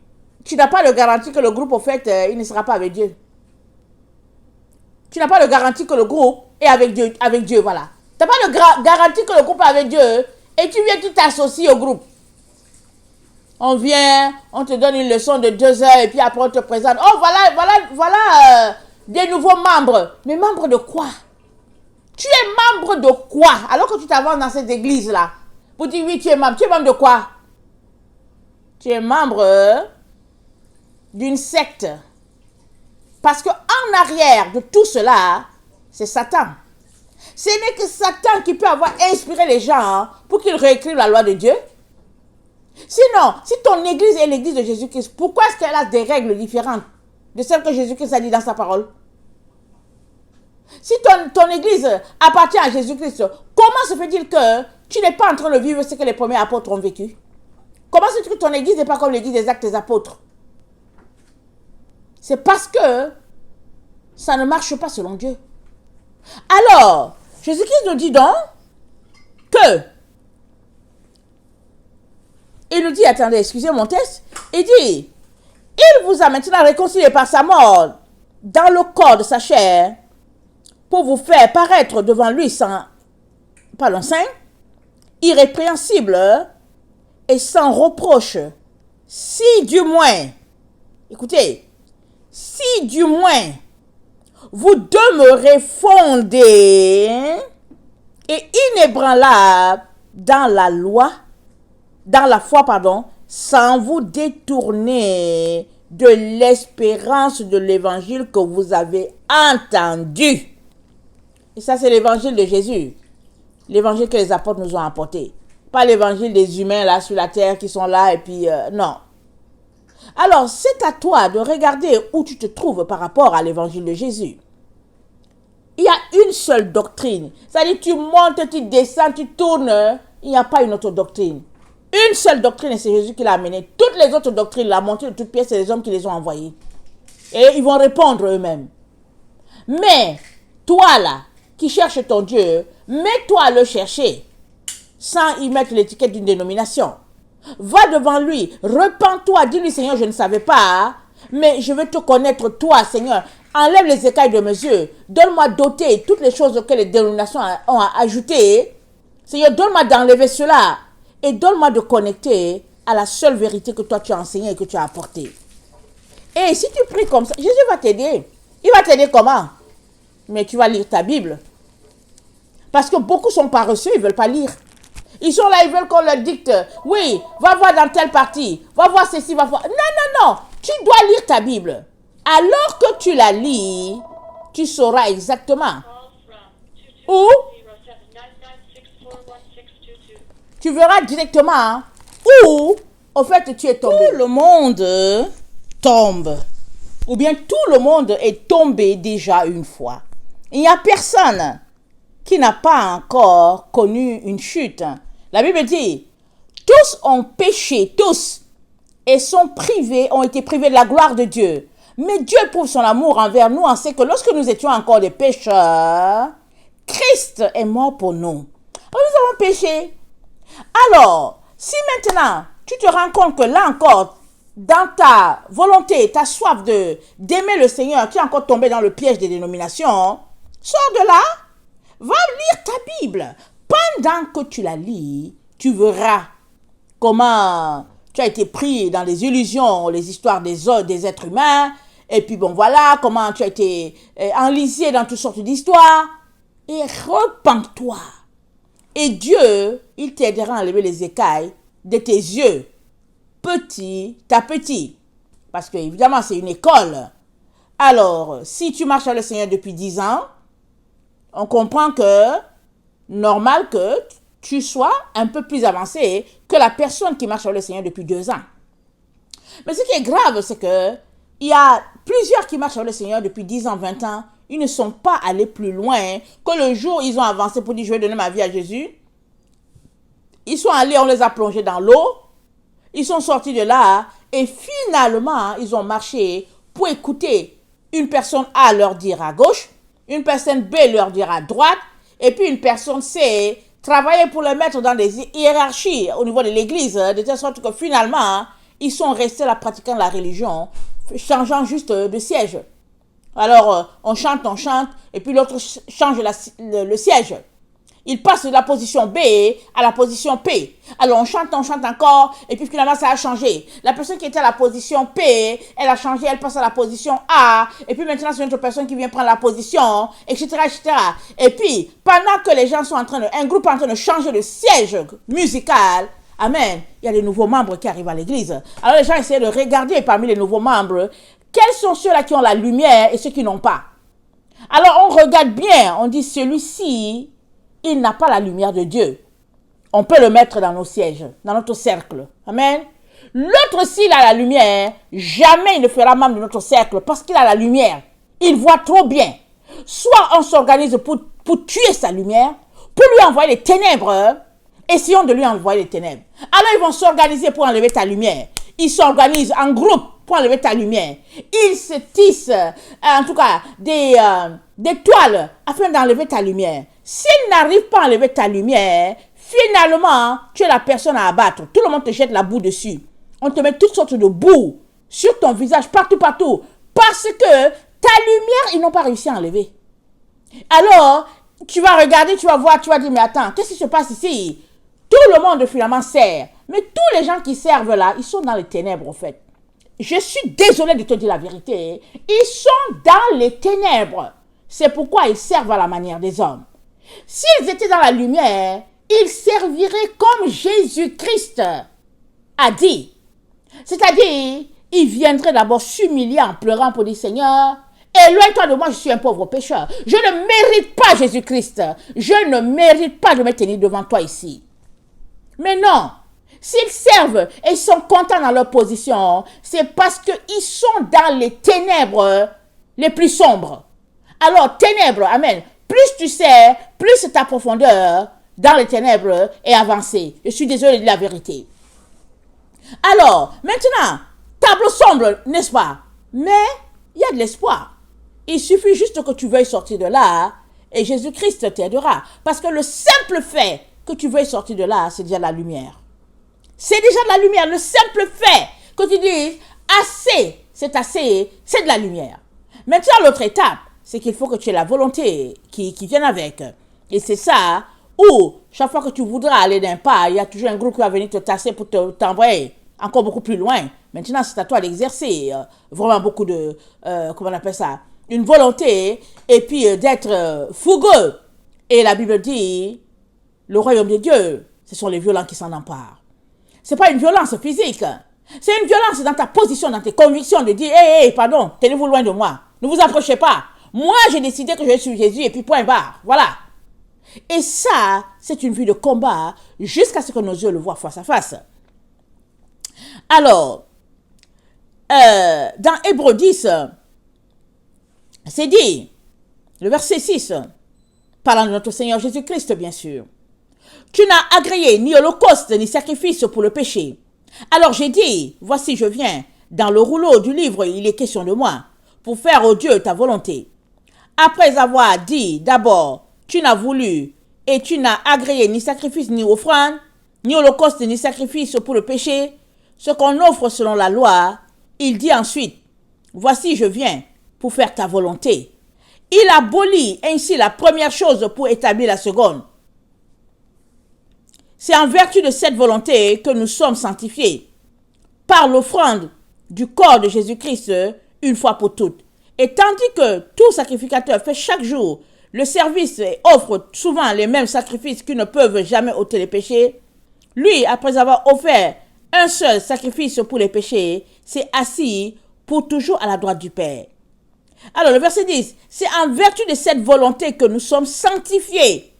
tu n'as pas de garantie que le groupe, au fait, il ne sera pas avec Dieu. Tu n'as pas de garantie que le groupe est avec Dieu, voilà. Tu n'as pas de garantie que le groupe est avec Dieu et tu viens, tu t'associes au groupe. On vient, on te donne une leçon de 2 heures et puis après on te présente. Oh, voilà des nouveaux membres. Mais membres de quoi? Tu es membre de quoi? Alors que tu t'avances dans cette église-là, pour dire oui, tu es membre. Tu es membre de quoi? Tu es membre d'une secte. Parce qu'en arrière de tout cela, c'est Satan. Ce n'est que Satan qui peut avoir inspiré les gens pour qu'ils réécrivent la loi de Dieu. Sinon, si ton église est l'église de Jésus-Christ, pourquoi est-ce qu'elle a des règles différentes de celles que Jésus-Christ a dit dans sa parole? Si ton église appartient à Jésus-Christ, comment se fait-il que tu n'es pas en train de vivre ce que les premiers apôtres ont vécu? Comment se fait-il que ton église n'est pas comme l'église des Actes des Apôtres? C'est parce que ça ne marche pas selon Dieu. Alors, Jésus-Christ nous dit donc que, il nous dit, attendez, excusez mon texte, il dit, il vous a maintenant réconcilié par sa mort dans le corps de sa chair pour vous faire paraître devant lui saint, irrépréhensible et sans reproche, si du moins, écoutez, si du moins vous demeurez fondés et inébranlables dans la foi, sans vous détourner de l'espérance de l'évangile que vous avez entendu. Et ça, c'est l'évangile de Jésus. L'évangile que les apôtres nous ont apporté. Pas l'évangile des humains là sur la terre qui sont là et puis non. Alors, c'est à toi de regarder où tu te trouves par rapport à l'évangile de Jésus. Il y a une seule doctrine. C'est-à-dire, tu montes, tu descends, tu tournes. Il n'y a pas une autre doctrine. Une seule doctrine, et c'est Jésus qui l'a amenée. Toutes les autres doctrines, la montée de toutes pièces, c'est les hommes qui les ont envoyées. Et ils vont répondre eux-mêmes. Mais, toi là, qui cherches ton Dieu, mets-toi à le chercher, sans y mettre l'étiquette d'une dénomination. Va devant lui, repens-toi, dis-lui, Seigneur, je ne savais pas, Mais je veux te connaître, toi, Seigneur. Enlève les écailles de mes yeux. Donne-moi d'ôter toutes les choses auxquelles les dénominations ont ajouté. Seigneur, donne-moi d'enlever cela. Et donne-moi de connecter à la seule vérité que toi tu as enseignée et que tu as apportée. Et si tu pries comme ça, Jésus va t'aider. Il va t'aider comment? Mais tu vas lire ta Bible. Parce que beaucoup sont paresseux, ils ne veulent pas lire. Ils sont là, ils veulent qu'on leur dicte. Oui, va voir dans telle partie. Va voir ceci, va voir. Non, non, non. Tu dois lire ta Bible. Alors que tu la lis, tu sauras exactement où tu verras directement où, au fait, tu es tombé. Tout le monde tombe. Ou bien tout le monde est tombé déjà une fois. Il n'y a personne qui n'a pas encore connu une chute. La Bible dit, tous ont péché, tous, et ont été privés de la gloire de Dieu. Mais Dieu prouve son amour envers nous en ce que lorsque nous étions encore des pécheurs, Christ est mort pour nous. Nous avons péché. Alors, si maintenant tu te rends compte que là encore, dans ta volonté, ta soif d'aimer le Seigneur, tu es encore tombé dans le piège des dénominations, sors de là, va lire ta Bible. Pendant que tu la lis, tu verras comment tu as été pris dans les illusions, les histoires des êtres humains, et puis bon voilà, comment tu as été enlisé dans toutes sortes d'histoires, et repens-toi. Et Dieu, il t'aidera à enlever les écailles de tes yeux, petit à petit. Parce que, évidemment, c'est une école. Alors, si tu marches avec le Seigneur depuis 10 ans, on comprend que, normal que tu sois un peu plus avancé que la personne qui marche avec le Seigneur depuis 2 ans. Mais ce qui est grave, c'est que il y a plusieurs qui marchent avec le Seigneur depuis 10 ans, 20 ans. Ils ne sont pas allés plus loin que le jour où ils ont avancé pour dire « je vais donner ma vie à Jésus ». Ils sont allés, on les a plongés dans l'eau. Ils sont sortis de là et finalement, ils ont marché pour écouter une personne A leur dire à gauche, une personne B leur dire à droite, et puis une personne C travailler pour le mettre dans des hiérarchies au niveau de l'église, de telle sorte que finalement, ils sont restés là pratiquant la religion, changeant juste de siège. Alors, on chante, et puis l'autre change le siège. Il passe de la position B à la position P. Alors, on chante encore, et puis finalement, ça a changé. La personne qui était à la position P, elle a changé, elle passe à la position A, et puis maintenant, c'est une autre personne qui vient prendre la position, etc., etc. Et puis, pendant que les gens sont un groupe est en train de changer de siège musical, amen, il y a des nouveaux membres qui arrivent à l'église. Alors, les gens essaient de regarder parmi les nouveaux membres, quels sont ceux-là qui ont la lumière et ceux qui n'ont pas. Alors, on regarde bien, on dit, celui-ci, il n'a pas la lumière de Dieu. On peut le mettre dans nos sièges, dans notre cercle. Amen. L'autre, s'il a la lumière, jamais il ne fera membre de notre cercle parce qu'il a la lumière. Il voit trop bien. Soit on s'organise pour tuer sa lumière, pour lui envoyer les ténèbres. Essayons de lui envoyer les ténèbres. Alors ils vont s'organiser pour enlever ta lumière. Ils s'organisent en groupe pour enlever ta lumière. Ils se tissent, en tout cas, des toiles afin d'enlever ta lumière. S'ils n'arrivent pas à enlever ta lumière, finalement, tu es la personne à abattre. Tout le monde te jette la boue dessus. On te met toutes sortes de boue sur ton visage, partout. Parce que ta lumière, ils n'ont pas réussi à enlever. Alors, tu vas regarder, tu vas voir, tu vas dire, mais attends, qu'est-ce qui se passe ici? Tout le monde finalement sert. Mais tous les gens qui servent là, ils sont dans les ténèbres, en fait. Je suis désolée de te dire la vérité. Ils sont dans les ténèbres. C'est pourquoi ils servent à la manière des hommes. S'ils étaient dans la lumière, ils serviraient comme Jésus-Christ a dit. C'est-à-dire, ils viendraient d'abord s'humilier en pleurant pour dire, Seigneur, éloigne-toi de moi, je suis un pauvre pécheur. Je ne mérite pas Jésus-Christ. Je ne mérite pas de me tenir devant toi ici. Mais non, s'ils servent et ils sont contents dans leur position, c'est parce qu'ils sont dans les ténèbres les plus sombres. Alors, ténèbres, amen. Plus tu sais, plus ta profondeur dans les ténèbres est avancée. Je suis désolée de dire la vérité. Alors, maintenant, tableau sombre, n'est-ce pas? Mais il y a de l'espoir. Il suffit juste que tu veuilles sortir de là et Jésus-Christ t'aidera. Parce que le simple fait que tu veuilles sortir de là, c'est déjà la lumière. C'est déjà de la lumière. Le simple fait que tu dises, assez c'est assez, c'est de la lumière. Maintenant, l'autre étape, c'est qu'il faut que tu aies la volonté qui vienne avec. Et c'est ça où, chaque fois que tu voudras aller d'un pas, il y a toujours un groupe qui va venir te tasser pour t'envoyer encore beaucoup plus loin. Maintenant, c'est à toi d'exercer vraiment beaucoup de, comment on appelle ça, une volonté, et puis d'être fougueux. Et la Bible dit, le royaume de Dieu, ce sont les violents qui s'en emparent. C'est pas une violence physique. C'est une violence dans ta position, dans tes convictions, de dire, hé, pardon, tenez-vous loin de moi. Ne vous approchez pas. Moi, j'ai décidé que je suis Jésus, et puis point barre. Voilà. Et ça, c'est une vie de combat jusqu'à ce que nos yeux le voient face à face. Alors, dans Hébreux 10, c'est dit, le verset 6, parlant de notre Seigneur Jésus-Christ, bien sûr. Tu n'as agréé ni holocauste ni sacrifice pour le péché. Alors j'ai dit, voici je viens, dans le rouleau du livre il est question de moi, pour faire au Dieu ta volonté. Après avoir dit d'abord, tu n'as voulu et tu n'as agréé ni sacrifice ni offrande, ni holocauste ni sacrifice pour le péché, ce qu'on offre selon la loi, il dit ensuite, voici je viens pour faire ta volonté. Il abolit ainsi la première chose pour établir la seconde. C'est en vertu de cette volonté que nous sommes sanctifiés par l'offrande du corps de Jésus-Christ une fois pour toutes. Et tandis que tout sacrificateur fait chaque jour le service et offre souvent les mêmes sacrifices qui ne peuvent jamais ôter les péchés, lui, après avoir offert un seul sacrifice pour les péchés, s'est assis pour toujours à la droite du Père. Alors le verset 10, c'est en vertu de cette volonté que nous sommes sanctifiés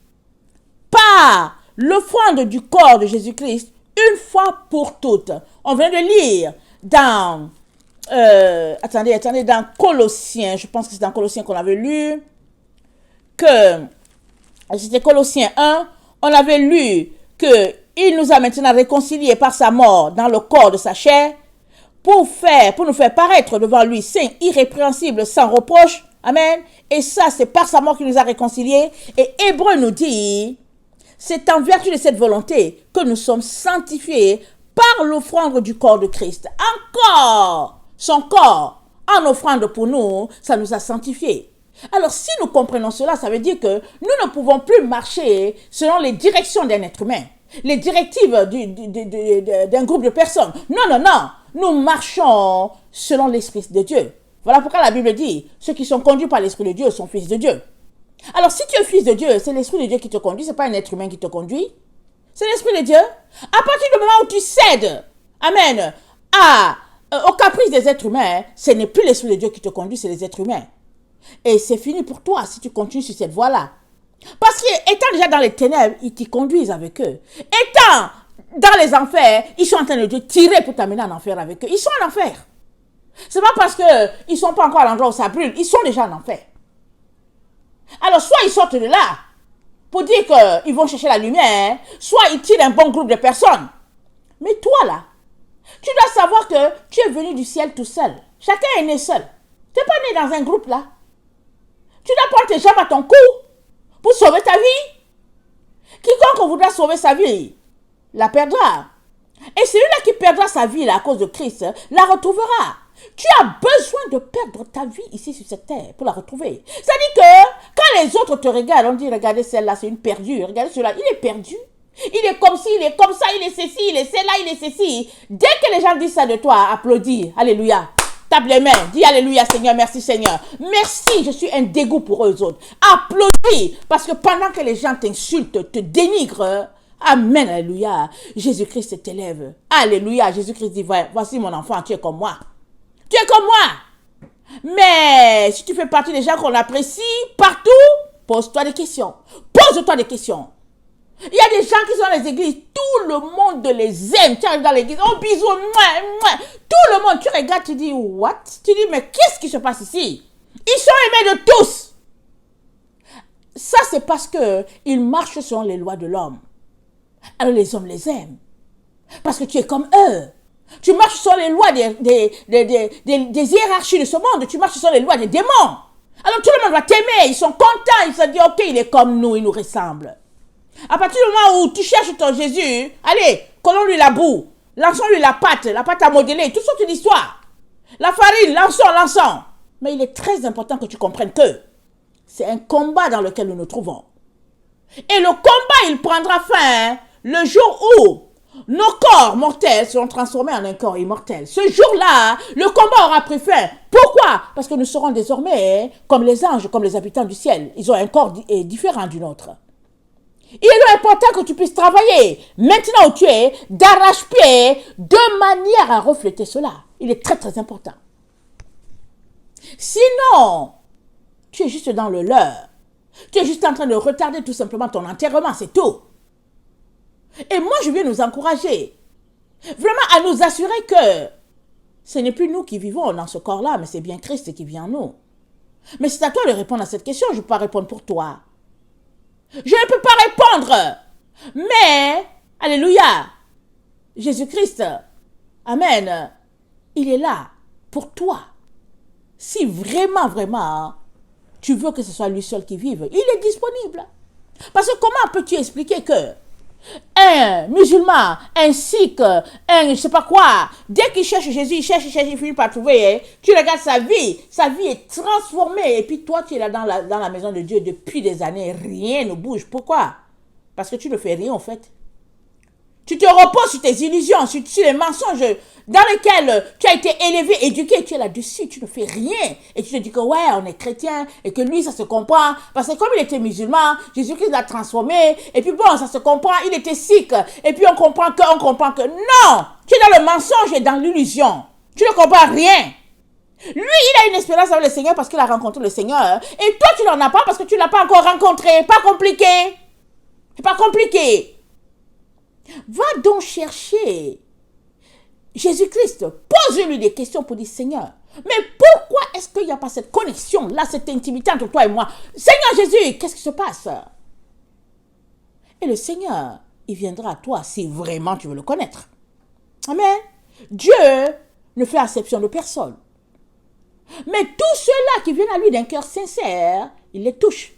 par l'offrande du corps de Jésus-Christ une fois pour toutes. On vient de lire dans, dans Colossiens, je pense que c'est dans Colossiens qu'on avait lu, que c'était Colossiens 1, on avait lu qu'il nous a maintenant réconciliés par sa mort dans le corps de sa chair, pour nous faire paraître devant lui saints, irrépréhensibles, sans reproche. Amen. Et ça, c'est par sa mort qu'il nous a réconciliés. Et Hébreux nous dit, c'est en vertu de cette volonté que nous sommes sanctifiés par l'offrande du corps de Christ. Encore, son corps, en offrande pour nous, ça nous a sanctifiés. Alors, si nous comprenons cela, ça veut dire que nous ne pouvons plus marcher selon les directions d'un être humain, les directives d'un groupe de personnes. Non, non, non. Nous marchons selon l'Esprit de Dieu. Voilà pourquoi la Bible dit, ceux qui sont conduits par l'Esprit de Dieu sont fils de Dieu. Alors, si tu es fils de Dieu, c'est l'Esprit de Dieu qui te conduit, ce n'est pas un être humain qui te conduit. C'est l'Esprit de Dieu. À partir du moment où tu cèdes, amen, au caprice des êtres humains, ce n'est plus l'Esprit de Dieu qui te conduit, c'est les êtres humains. Et c'est fini pour toi si tu continues sur cette voie-là. Parce qu'étant déjà dans les ténèbres, ils t'y conduisent avec eux. Étant dans les enfers, ils sont en train de te tirer pour t'amener en enfer avec eux. Ils sont en enfer. C'est pas parce qu'ils ne sont pas encore à l'endroit où ça brûle, ils sont déjà en enfer. Alors, soit ils sortent de là pour dire qu'ils vont chercher la lumière, soit ils tirent un bon groupe de personnes. Mais toi là, tu dois savoir que tu es venu du ciel tout seul. Chacun est né seul. Tu n'es pas né dans un groupe là. Tu dois prendre tes jambes à ton cou pour sauver ta vie. Quiconque voudra sauver sa vie la perdra. Et celui-là qui perdra sa vie là, à cause de Christ, la retrouvera. Tu as besoin de perdre ta vie ici sur cette terre pour la retrouver. C'est-à-dire que quand les autres te regardent, on dit, regardez celle-là, c'est une perdue. Regardez celui-là, il est perdu. Il est comme ci, il est comme ça, il est ceci, il est celle-là, il est ceci. Dès que les gens disent ça de toi, applaudis. Alléluia. Tape les mains. Dis Alléluia Seigneur, merci Seigneur. Merci, je suis un dégoût pour eux autres. Applaudis. Parce que pendant que les gens t'insultent, te dénigrent, Amen, Alléluia, Jésus-Christ t'élève. Alléluia, Jésus-Christ dit, voici mon enfant, tu es comme moi. Tu es comme moi. Mais si tu fais partie des gens qu'on apprécie partout, pose-toi des questions. Pose-toi des questions. Il y a des gens qui sont dans les églises, tout le monde les aime. Tu arrives dans l'église, oh bisous, tout le monde. Tu regardes, tu dis, what? Tu dis, mais qu'est-ce qui se passe ici? Ils sont aimés de tous. Ça, c'est parce qu'ils marchent selon les lois de l'homme. Alors les hommes les aiment. Parce que tu es comme eux. Tu marches sur les lois des hiérarchies de ce monde. Tu marches sur les lois des démons. Alors tout le monde va t'aimer. Ils sont contents. Ils se disent, ok, il est comme nous, il nous ressemble. À partir du moment où tu cherches ton Jésus, allez, collons-lui la boue. Lançons-lui la pâte à modeler. Toutes sortes d'histoires. la farine, l'encens. Mais il est très important que tu comprennes que c'est un combat dans lequel nous nous trouvons. Et le combat, il prendra fin le jour où nos corps mortels seront transformés en un corps immortel. Ce jour-là, le combat aura pris fin. Pourquoi? Parce que nous serons désormais comme les anges, comme les habitants du ciel. Ils ont un corps différent du nôtre. Il est important que tu puisses travailler, maintenant où tu es, d'arrache-pied, de manière à refléter cela. Il est très très important. Sinon, tu es juste dans le leurre. Tu es juste en train de retarder tout simplement ton enterrement, c'est tout. Et moi, je viens nous encourager, vraiment à nous assurer que ce n'est plus nous qui vivons dans ce corps-là, mais c'est bien Christ qui vit en nous. Mais c'est à toi de répondre à cette question, je ne peux pas répondre pour toi. Je ne peux pas répondre, mais, alléluia, Jésus-Christ, amen, il est là pour toi. Si vraiment, vraiment, tu veux que ce soit lui seul qui vive, il est disponible. Parce que comment peux-tu expliquer que un musulman, un sikh, un je sais pas quoi, dès qu'il cherche Jésus, il cherche, il finit par trouver, tu regardes sa vie est transformée, et puis toi tu es là dans la maison de Dieu depuis des années, rien ne bouge. Pourquoi? Parce que tu ne fais rien en fait. Tu te reposes sur tes illusions, sur les mensonges dans lesquels tu as été élevé, éduqué, tu es là-dessus, tu ne fais rien. Et tu te dis que ouais, on est chrétien et que lui, ça se comprend. Parce que comme il était musulman, Jésus-Christ l'a transformé. Et puis bon, ça se comprend, il était sikh. Et puis on comprend que. Non! Tu es dans le mensonge et dans l'illusion. Tu ne comprends rien. Lui, il a une expérience avec le Seigneur parce qu'il a rencontré le Seigneur. Et toi, tu n'en as pas parce que tu ne l'as pas encore rencontré. Pas compliqué. C'est pas compliqué. Va donc chercher Jésus-Christ. Pose-lui des questions pour dire Seigneur, mais pourquoi est-ce qu'il n'y a pas cette connexion là, cette intimité entre toi et moi? Seigneur Jésus, qu'est-ce qui se passe? Et le Seigneur, il viendra à toi si vraiment tu veux le connaître. Amen. Dieu ne fait exception de personne. Mais tous ceux-là qui viennent à lui d'un cœur sincère, il les touche.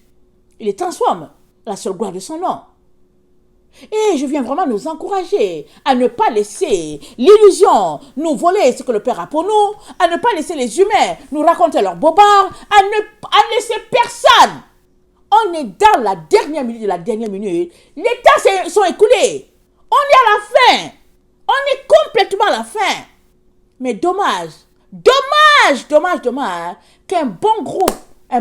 Il les transforme à la seule gloire de son nom. Et je viens vraiment nous encourager à ne pas laisser l'illusion nous voler ce que le Père a pour nous, à ne pas laisser les humains nous raconter leurs bobards, à ne laisser personne. On est dans la dernière minute de la dernière minute. Les temps sont écoulés. On est à la fin. On est complètement à la fin. Mais dommage qu'un bon groupe, un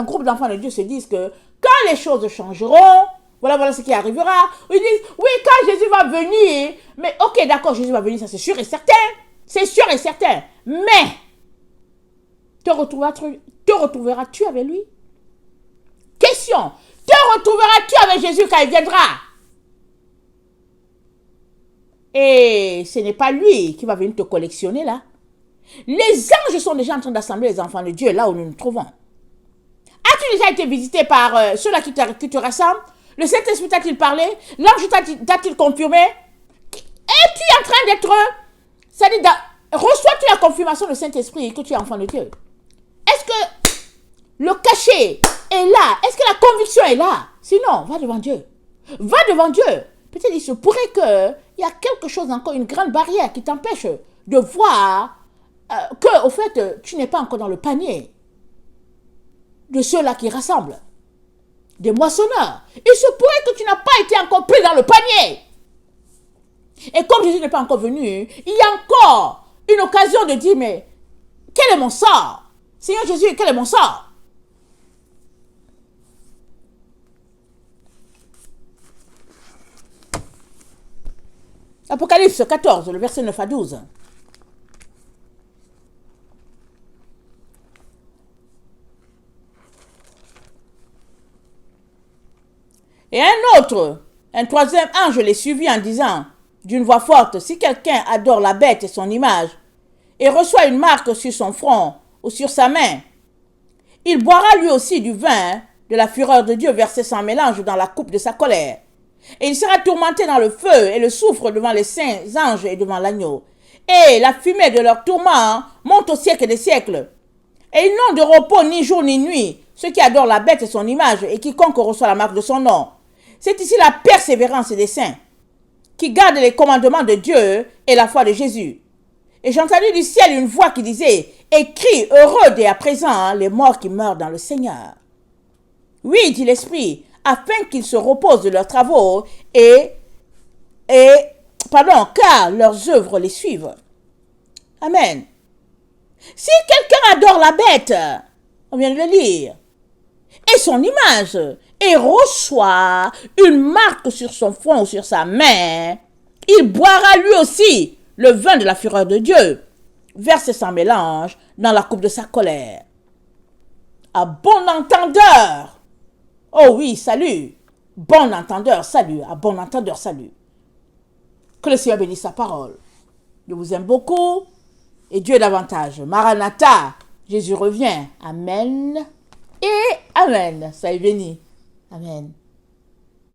groupe d'enfants de Dieu se disent que quand les choses changeront, voilà ce qui arrivera. Ils disent, oui, quand Jésus va venir, mais ok, d'accord, Jésus va venir, ça c'est sûr et certain. C'est sûr et certain. Mais, te retrouveras-tu avec lui? Question, te retrouveras-tu avec Jésus quand il viendra? Et ce n'est pas lui qui va venir te collectionner là. Les anges sont déjà en train d'assembler les enfants de Dieu là où nous nous trouvons. As-tu déjà été visité par ceux-là qui te rassemblent? Le Saint-Esprit t'a-t-il parlé? L'ange t'a-t-il confirmé? Es-tu en train d'être... C'est-à-dire, reçois-tu la confirmation du Saint-Esprit que tu es enfant de Dieu? Est-ce que le cachet est là? Est-ce que la conviction est là? Sinon, va devant Dieu. Va devant Dieu. Peut-être il se pourrait qu'il y a quelque chose encore, une grande barrière qui t'empêche de voir que, au fait, tu n'es pas encore dans le panier de ceux-là qui rassemblent. Des moissonneurs. Il se pourrait que tu n'as pas été encore pris dans le panier. Et comme Jésus n'est pas encore venu, il y a encore une occasion de dire, mais quel est mon sort? Seigneur Jésus, quel est mon sort? Apocalypse 14, le verset 9 à 12. Et un troisième ange les suivit en disant d'une voix forte, si quelqu'un adore la bête et son image, et reçoit une marque sur son front ou sur sa main, il boira lui aussi du vin de la fureur de Dieu versé sans mélange dans la coupe de sa colère. Et il sera tourmenté dans le feu et le soufre devant les saints anges et devant l'agneau. Et la fumée de leur tourment monte au siècle des siècles. Et ils n'ont de repos ni jour ni nuit, ceux qui adorent la bête et son image, et quiconque reçoit la marque de son nom. C'est ici la persévérance des saints, qui gardent les commandements de Dieu et la foi de Jésus. Et j'ai entendu du ciel une voix qui disait, écris, heureux dès à présent les morts qui meurent dans le Seigneur. Oui, dit l'Esprit, afin qu'ils se reposent de leurs travaux car leurs œuvres les suivent. Amen. Si quelqu'un adore la bête, on vient de le lire, et son image, et reçoit une marque sur son front ou sur sa main, il boira lui aussi le vin de la fureur de Dieu, versé sans mélange dans la coupe de sa colère. À bon entendeur, oh oui, salut, bon entendeur, salut, à bon entendeur, salut. Que le Seigneur bénisse sa parole. Je vous aime beaucoup et Dieu davantage. Maranatha, Jésus revient. Amen et Amen. Soyez bénis. Amen.